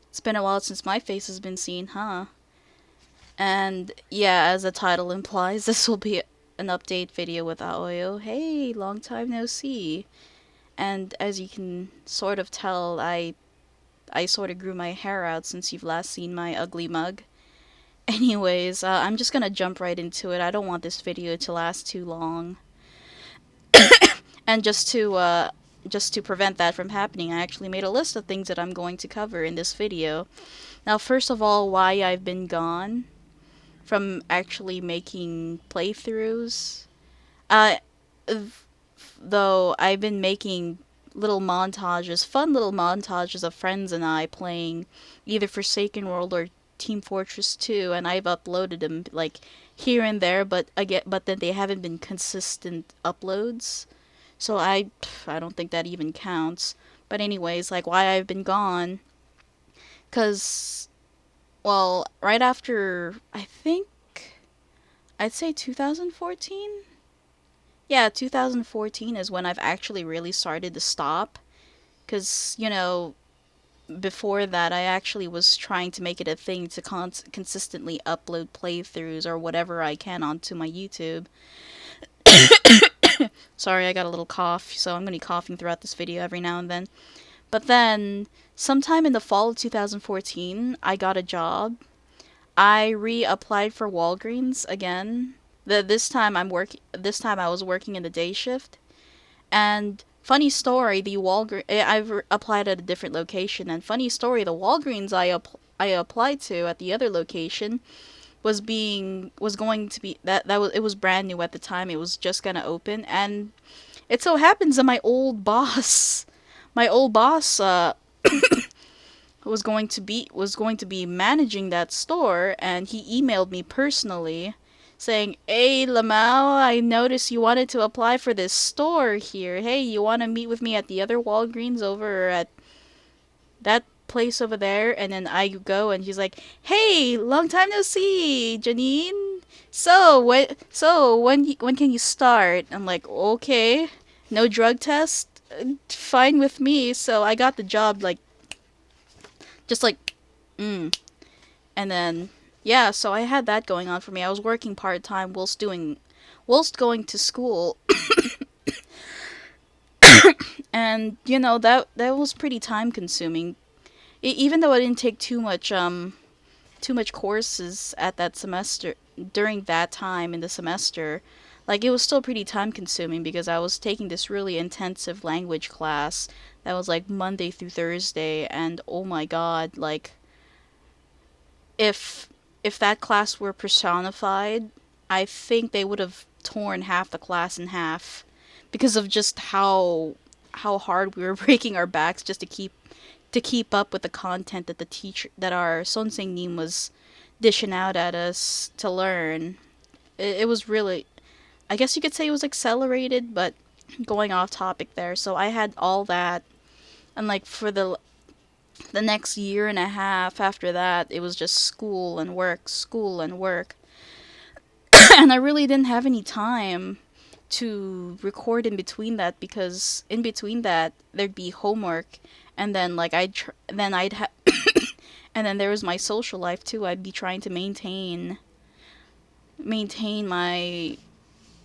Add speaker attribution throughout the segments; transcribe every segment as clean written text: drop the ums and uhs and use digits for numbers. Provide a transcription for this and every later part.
Speaker 1: It's been a while since my face has been seen, huh? And yeah, as the title implies, this will be an update video with Aoiyo. Hey, long time no see. And as you can sort of tell, I sort of grew my hair out since you've last seen my ugly mug. Anyways, I'm just gonna jump right into it. I don't want this video to last too long. And just to prevent that from happening, I actually made a list of things that I'm going to cover in this video. Now, first of all, why I've been gone from actually making playthroughs. Uh, though I've been making little montages, fun little montages of friends and I playing either Forsaken World or Team Fortress 2, and I've uploaded them like here and there, but then they haven't been consistent uploads. So I don't think that even counts. But anyways, like why I've been gone, cuz well, right after I think I'd say 2014. Yeah, 2014 is when I've actually really started to stop. Because, before that, I actually was trying to make it a thing to consistently upload playthroughs or whatever I can onto my YouTube. Sorry, I got a little cough, so I'm going to be coughing throughout this video every now and then. But then, sometime in the fall of 2014, I got a job. I reapplied for Walgreens again. This time This time I was working in the day shift. And funny story, the Walgreens I've applied at a different location. And funny story, the Walgreens I applied to at the other location was going to be that was it was brand new at the time. It was just gonna open, and it so happens that my old boss, was going to be managing that store, and he emailed me personally saying, "Hey, Lamau, I noticed you wanted to apply for this store here. Hey, you want to meet with me at the other Walgreens over at that place over there?" And then I go, and he's like, "Hey, long time no see, Janine. When can you start?" I'm like, "Okay, no drug test, fine with me." So I got the job just like mm. And then yeah, so I had that going on for me. I was working part time whilst going to school, and that was pretty time consuming. Even though I didn't take too much courses at that semester during that time in the semester, like it was still pretty time consuming because I was taking this really intensive language class that was like Monday through Thursday, and oh my god, like if that class were personified, I think they would have torn half the class in half because of just how hard we were breaking our backs just to keep up with the content that that our Sonseng Nim was dishing out at us to learn. It was really, I guess you could say it was accelerated, but going off topic there. So I had all that, and like for the next year and a half after that, it was just school and work. And I really didn't have any time to record in between that because in between that there'd be homework, and then like then I'd and then there was my social life too. I'd be trying to maintain my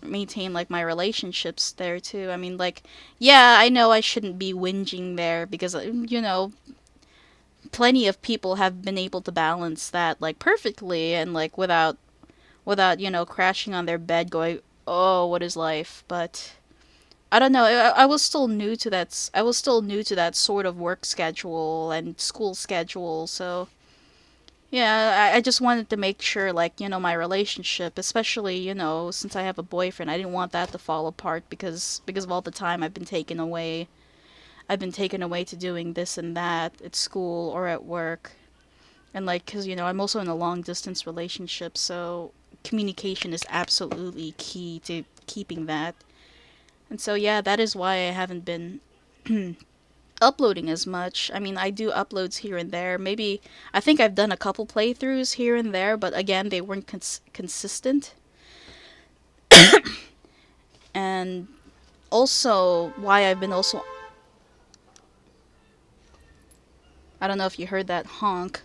Speaker 1: maintain like my relationships there too. I mean, like, yeah, I know I shouldn't be whinging there because plenty of people have been able to balance that like perfectly and like without crashing on their bed going, "Oh, what is life?" But I don't know. I was still new to that. I was still new to that sort of work schedule and school schedule. So yeah, I just wanted to make sure, like my relationship, especially since I have a boyfriend, I didn't want that to fall apart because of all the time I've been taken away. I've been taken away to doing this and that at school or at work. And like, cause I'm also in a long distance relationship, so communication is absolutely key to keeping that. And so yeah, that is why I haven't been uploading as much. I mean, I do uploads here and there. Maybe I think I've done a couple playthroughs here and there, but again, they weren't consistent. And also why I don't know if you heard that honk.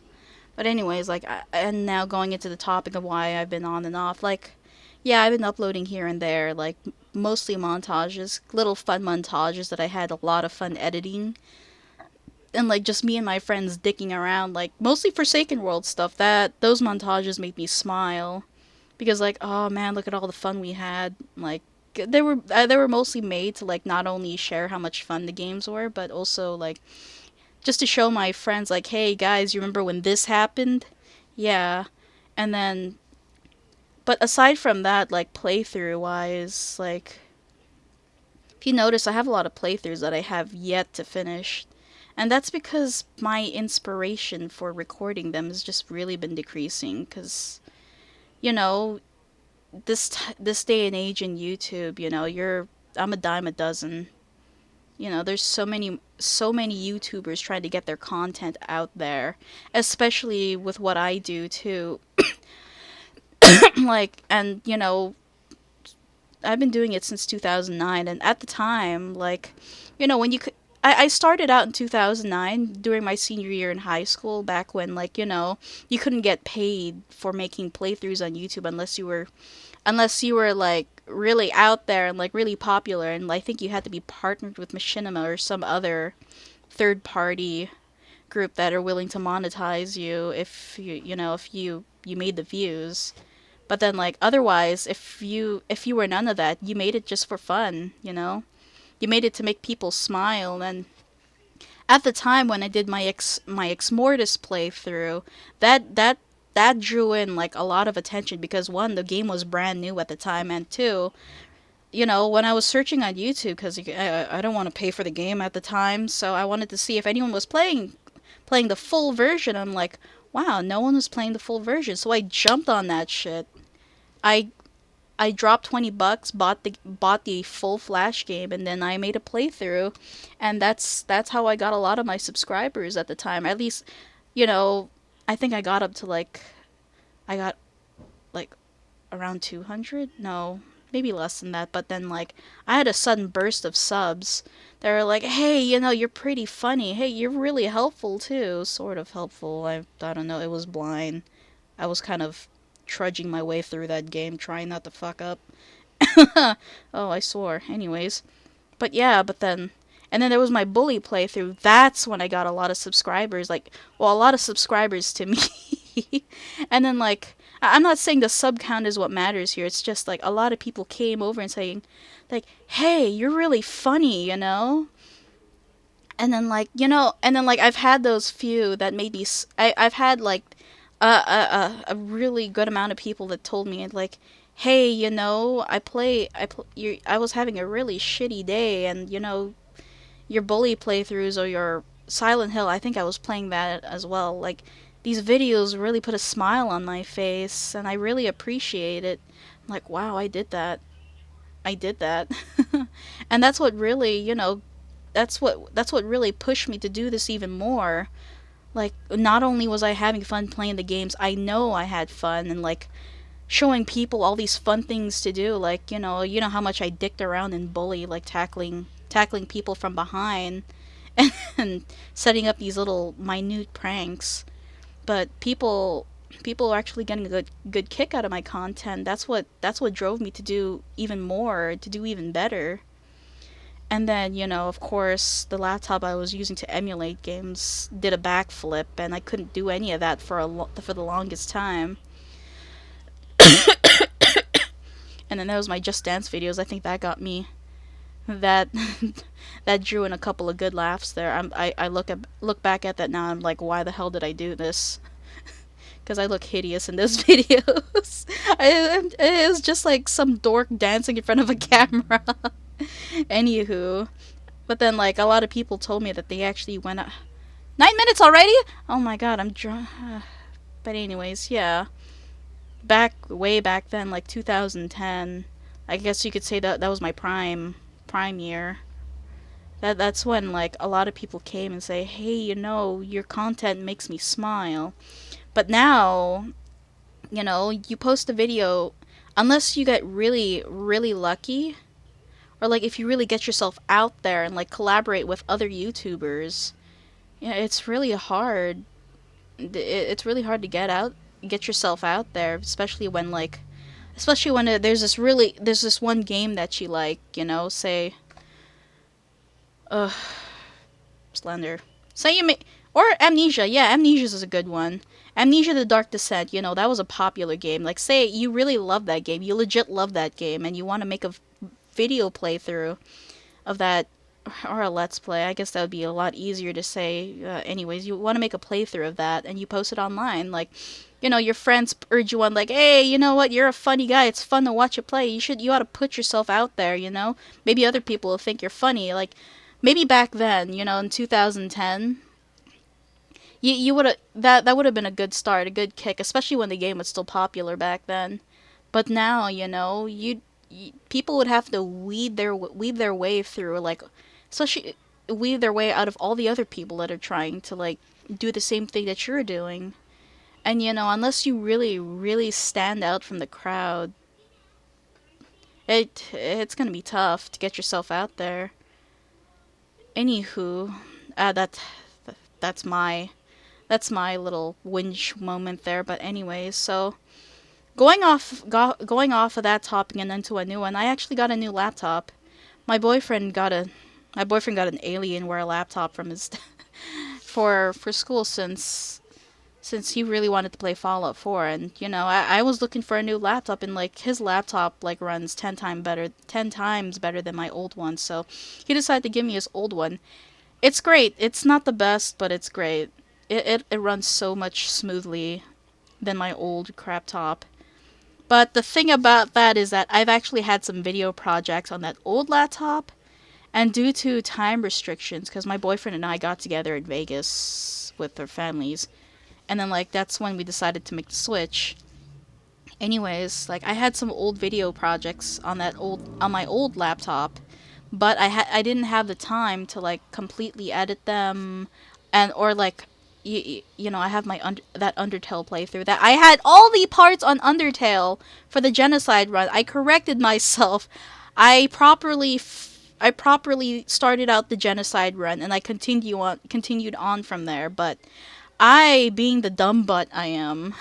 Speaker 1: But anyways, like, and now going into the topic of why I've been on and off, like, yeah, I've been uploading here and there, like, mostly montages, little fun montages that I had a lot of fun editing, and like just me and my friends dicking around, like mostly Forsaken World stuff. That those montages made me smile because, like, oh man, look at all the fun we had. Like, they were mostly made to like not only share how much fun the games were, but also like just to show my friends, like, hey guys, you remember when this happened? Yeah. And then, but aside from that, like playthrough wise, like, if you notice, I have a lot of playthroughs that I have yet to finish. And that's because my inspiration for recording them has just really been decreasing. Because, you know, this day and age in YouTube, I'm a dime a dozen. There's so many YouTubers trying to get their content out there, especially with what I do too. Like, and I've been doing it since 2009, and at the time, like, when you could, I started out in 2009 during my senior year in high school, back when, like, you couldn't get paid for making playthroughs on YouTube unless you were like really out there and like really popular, and I think you had to be partnered with Machinima or some other third party group that are willing to monetize you if you made the views. But then, like, otherwise, if you were none of that, you made it just for fun. You made it to make people smile. And at the time when I did my ex Mortis playthrough, that drew in like a lot of attention because, one, the game was brand new at the time, and two, when I was searching on YouTube, because I don't want to pay for the game at the time, so I wanted to see if anyone was playing the full version. I'm like, wow, no one was playing the full version, so I jumped on that shit. I I dropped $20, bought the full Flash game, and then I made a playthrough, and that's how I got a lot of my subscribers at the time. At least, you know, I think I got up to I got like around 200. No, maybe less than that. But then I had a sudden burst of subs. They were like, "Hey, you're pretty funny. Hey, you're really helpful too." Sort of helpful. I don't know. It was blind. I was kind of trudging my way through that game, trying not to fuck up. Oh, I swore. Anyways, but yeah, and then there was my bully playthrough. That's when I got a lot of subscribers. A lot of subscribers to me. And then I'm not saying the sub count is what matters here. It's just a lot of people came over and saying, "Hey, you're really funny." And then I've had those few that maybe I've had a really good amount of people that told me "Hey, I was having a really shitty day, and your bully playthroughs or your Silent Hill, I think I was playing that as well. These videos really put a smile on my face, and I really appreciate it." I'm like, wow, I did that. I did that. And that's what really, that's what really pushed me to do this even more. Not only was I having fun playing the games, I know I had fun, and showing people all these fun things to do. You know how much I dicked around and bully, tackling people from behind, and setting up these little minute pranks. But people are actually getting a good kick out of my content. That's what drove me to do even more, to do even better. And then, of course, the laptop I was using to emulate games did a backflip, and I couldn't do any of that for the longest time. And then there was my Just Dance videos. I think that got me that that drew in a couple of good laughs there. I look back at that now. I'm like, why the hell did I do this? Because I look hideous in those videos. It was just like some dork dancing in front of a camera. Anywho, but then a lot of people told me that they actually went 9 minutes already. Oh my god, I'm drunk. But anyways, yeah, way back then, 2010. I guess you could say that was my prime year. That's when a lot of people came and say, "Hey, your content makes me smile." But now, you post a video, unless you get really, really lucky, or if you really get yourself out there and collaborate with other YouTubers, Yeah, it's really hard. It's really hard to get yourself out there, especially when there's this one game that you like, say, uh, Slender. Say you may, or Amnesia. Yeah, Amnesia is a good one. Amnesia: The Dark Descent. That was a popular game. Like, say you really love that game, you legit love that game, and you want to make a video playthrough of that, or a let's play. I guess that would be a lot easier to say. Anyways, you want to make a playthrough of that, and you post it online. Like, your friends urge you on, like, hey, you know what? You're a funny guy. It's fun to watch you play. You ought to put yourself out there. Maybe other people will think you're funny. Like, maybe back then, in 2010. You would have that would have been a good start, a good kick, especially when the game was still popular back then. But now, people would have to weave their way through, like, especially weave their way out of all the other people that are trying to, like, do the same thing that you're doing. And unless you really really stand out from the crowd, it's gonna be tough to get yourself out there. Anywho, uh, that that's my little whinge moment there. But anyways, so going off of that topic and into a new one, I actually got a new laptop. My boyfriend got a my boyfriend got an Alienware laptop from his for school, since he really wanted to play Fallout 4. And I was looking for a new laptop, and like his laptop like runs 10 times better than my old one. So he decided to give me his old one. It's great. It's not the best, but it's great. It runs so much smoothly than my old crap top. But the thing about that is that I've actually had some video projects on that old laptop, and due to time restrictions, because my boyfriend and I got together in Vegas with our families, and then like that's when we decided to make the switch. Anyways, like I had some old video projects on my old laptop, but I didn't have the time to like completely edit them, and or like I have that Undertale playthrough that I had all the parts on Undertale for the genocide run. I corrected myself. I properly started out the genocide run, and I continued on from there. But I, being the dumb butt I am,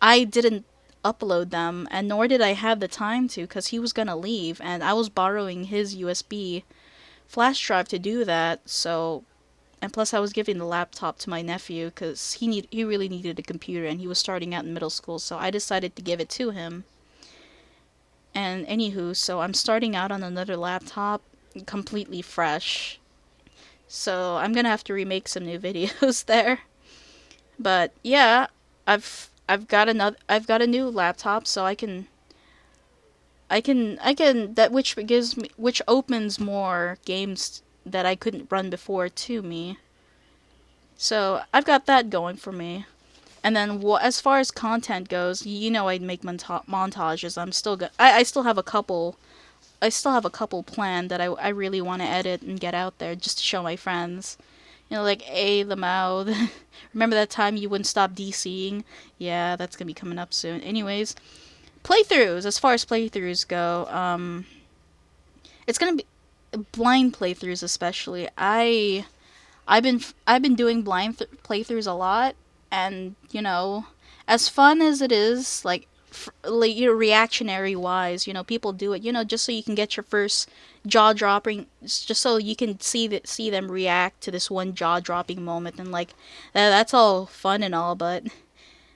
Speaker 1: I didn't upload them, and nor did I have the time to, because he was gonna leave, and I was borrowing his USB flash drive to do that. So, and plus I was giving the laptop to my nephew because he really needed a computer, and he was starting out in middle school. So I decided to give it to him. And anywho, so I'm starting out on another laptop, completely fresh. So I'm gonna have to remake some new videos there. But yeah, I've got a new laptop, so I can that which opens more games that I couldn't run before to me. So I've got that going for me. And then as far as content goes, I'd make montages. I still have a couple. I still have a couple planned that I really want to edit and get out there just to show my friends. Like the mouth. Remember that time you wouldn't stop DCing? Yeah, that's gonna be coming up soon. Anyways, playthroughs. As far as playthroughs go, it's gonna be blind playthroughs especially. I've been doing playthroughs a lot, and as fun as it is, like reactionary wise, people do it, just so you can get your first jaw dropping, just so you can see them react to this one jaw dropping moment, and like that's all fun and all, but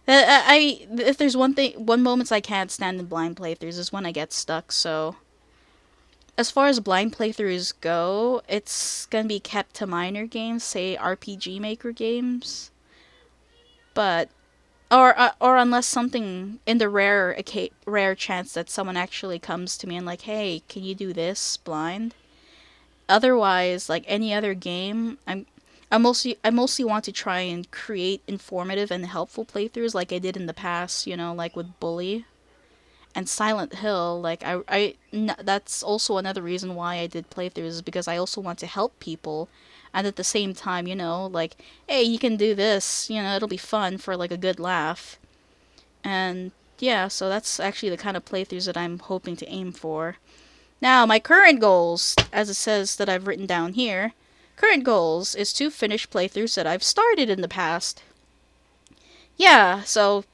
Speaker 1: if there's one moments I can't stand in blind playthroughs is when I get stuck. So as far as blind playthroughs go, it's gonna be kept to minor games, say RPG Maker games, but or unless something in the rare chance that someone actually comes to me and like, hey, can you do this blind? Otherwise, like any other game, I mostly want to try and create informative and helpful playthroughs like I did in the past, like with Bully and Silent Hill. That's also another reason why I did playthroughs, is because I also want to help people, and at the same time, like, hey, you can do this, it'll be fun for like a good laugh. And yeah, so that's actually the kind of playthroughs that I'm hoping to aim for. Now, my current goals, as it says that I've written down here, Current goals is to finish playthroughs that I've started in the past. Yeah, so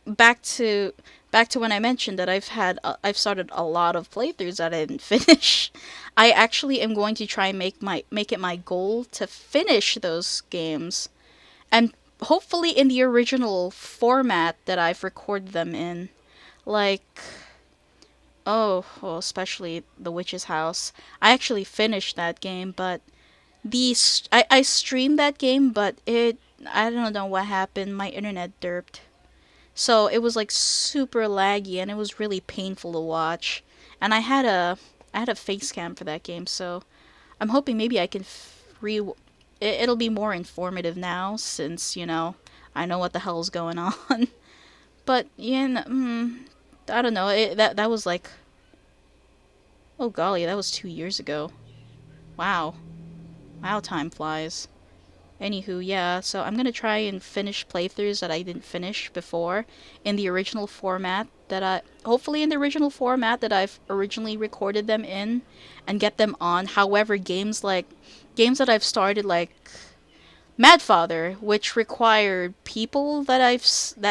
Speaker 1: back to back to when I mentioned that I've started a lot of playthroughs that I didn't finish. I actually am going to try and make it my goal to finish those games, and hopefully in the original format that I've recorded them in. Like, oh, well, especially The Witch's House. I actually finished that game, but I streamed that game, but I don't know what happened. My internet derped. So it was like super laggy and it was really painful to watch. And I had a face cam for that game, so I'm hoping maybe I can it'll be more informative now since, I know what the hell's going on. But I don't know. That was like, oh golly, that was 2 years ago. Wow. Wow, time flies. Anywho, yeah, so I'm gonna try and finish playthroughs that I didn't finish before in the original format hopefully in the original format that I've originally recorded them in and get them on. However, games that I've started like Madfather, which required people that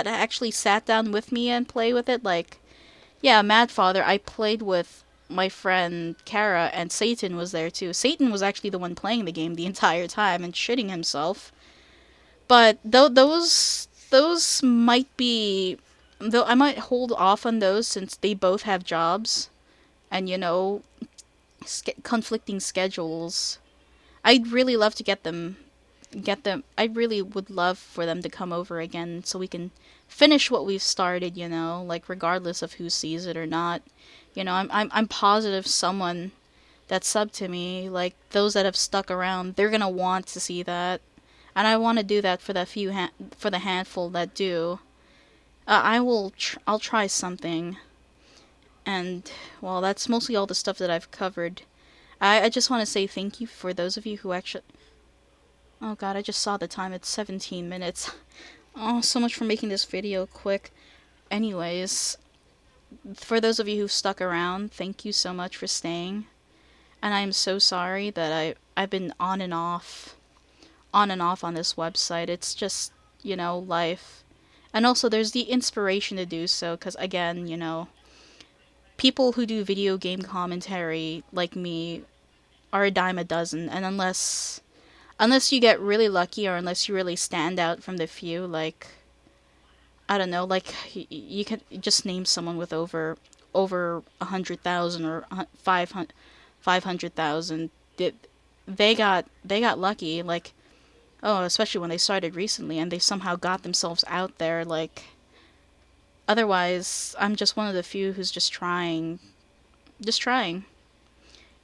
Speaker 1: actually sat down with me and play with it, like, yeah, Madfather, I played with my friend Kara, and Satan was there too. Satan was actually the one playing the game the entire time and shitting himself. But those might be, though I might hold off on those since they both have jobs and conflicting schedules. I'd really love to get them. I really would love for them to come over again so we can finish what we've started, like regardless of who sees it or not. I'm positive someone that subbed to me, like those that have stuck around, they're gonna want to see that, and I want to do that for for the handful that do. I'll try something, and well, that's mostly all the stuff that I've covered. I just want to say thank you for those of you who actually. Oh god, I just saw the time. It's 17 minutes. Oh, so much for making this video quick. Anyways, for those of you who stuck around, thank you so much for staying. And I am so sorry that I've been on and off on this website. It's just, life. And also there's the inspiration to do so cuz again, people who do video game commentary like me are a dime a dozen, and unless you get really lucky or unless you really stand out from the few, like, I don't know, like you can just name someone with over 100,000 or 500,000. They got lucky, like, oh, especially when they started recently and they somehow got themselves out there. Like, otherwise, I'm just one of the few who's just trying.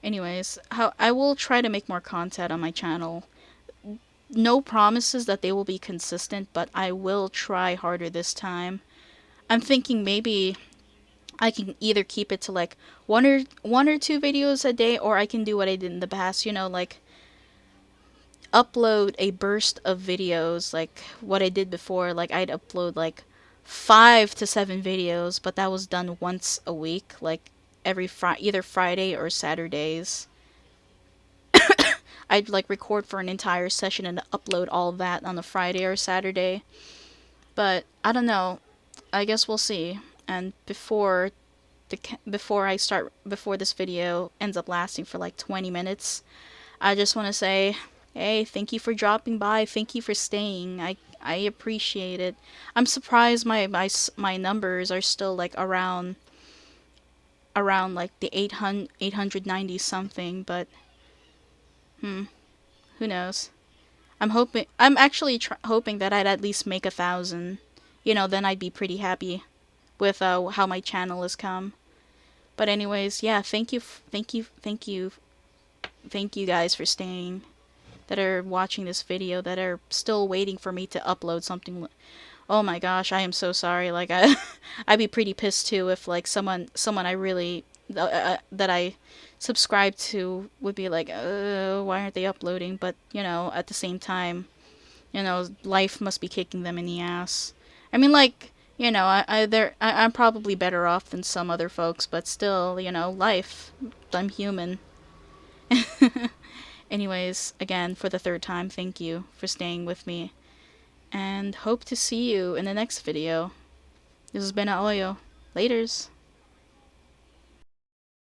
Speaker 1: Anyways, how I will try to make more content on my channel. No promises that they will be consistent, but I will try harder this time. I'm thinking maybe I can either keep it to like one or two videos a day, or I can do what I did in the past, like upload a burst of videos like what I did before. Like, I'd upload like 5 to 7 videos, but that was done once a week, like either Friday or Saturdays. I'd like record for an entire session and upload all of that on a Friday or Saturday. But I don't know. I guess we'll see. And before this video ends up lasting for like 20 minutes, I just want to say, hey, thank you for dropping by. Thank you for staying. I appreciate it. I'm surprised my numbers are still like around like the 890 something, but who knows? I'm actually hoping that I'd at least make 1,000. Then I'd be pretty happy with how my channel has come. But anyways, yeah, thank you guys for staying, that are watching this video, that are still waiting for me to upload something. Oh my gosh, I am so sorry. Like, I'd be pretty pissed too if like someone I really that I subscribe to would be like, why aren't they uploading? But at the same time, life must be kicking them in the ass. I mean, like, I'm probably better off than some other folks, but still, life. I'm human. Anyways, again, for the third time, thank you for staying with me. And hope to see you in the next video. This has been Aoiyo. Laters.